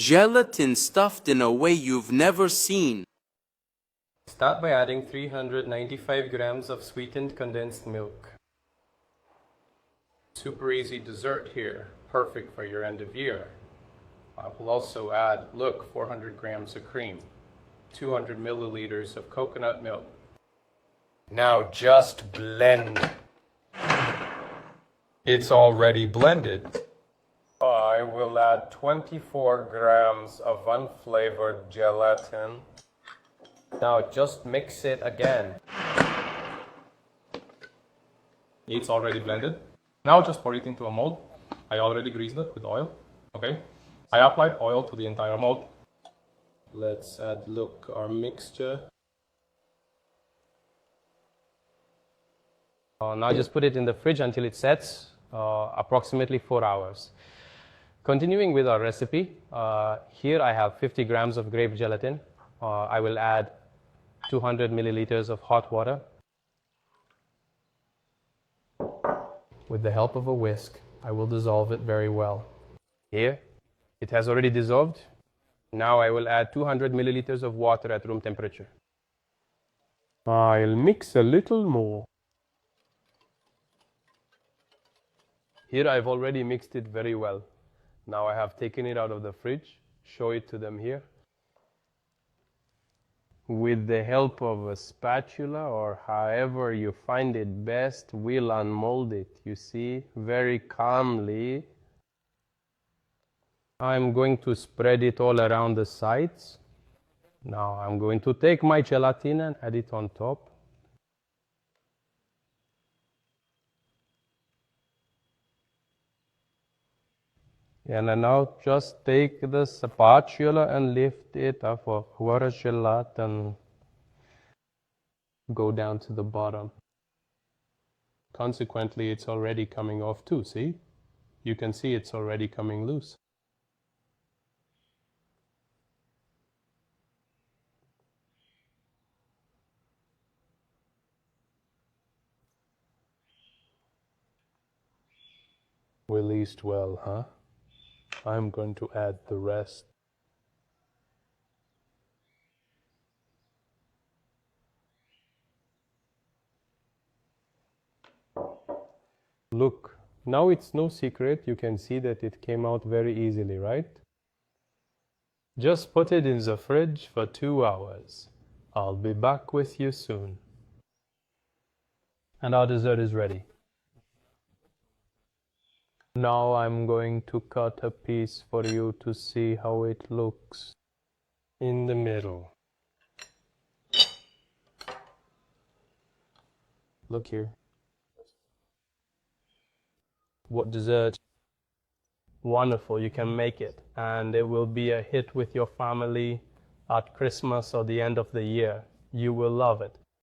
gelatin stuffed in a way you've never seen. Start by adding 395 grams of sweetened condensed milk. Super easy dessert here, perfect for your end of year. I will also add, look, 400 grams of cream, 200 milliliters of coconut milk. Now just blend. It's already blended. I will add 24 grams of unflavored gelatin. Now just mix it again. It's already blended. Now just pour it into a mold. I already greased it with oil. Okay. I applied oil to the entire mold. Let's add, look, our mixture. Now just put it in the fridge until it sets, approximately 4 hours. Continuing with our recipe, here I have 50 grams of grape gelatin. I will add 200 milliliters of hot water. With the help of a whisk, I will dissolve it very well. Here, it has already dissolved. Now I will add 200 milliliters of water at room temperature. I'll mix a little more. Here I've already mixed it very well. Now I have taken it out of the fridge. Show it to them here. With the help of a spatula or however you find it best, we'll unmold it, you see, very calmly. I'm going to spread it all around the sides. Now I'm going to take my gelatina and add it on top. And now just take the spatula and lift it up over gelatin. Go down to the bottom. Consequently, it's already coming off too, see? You can see it's already coming loose. Released well, huh? I'm going to add the rest. Look, now it's no secret. You can see that it came out very easily, right? Just put it in the fridge for 2 hours. I'll be back with you soon. And our dessert is ready. Now I'm going to cut a piece for you to see how it looks in the middle. Look here. What dessert? Wonderful, you can make it. And it will be a hit with your family at Christmas or the end of the year. You will love it.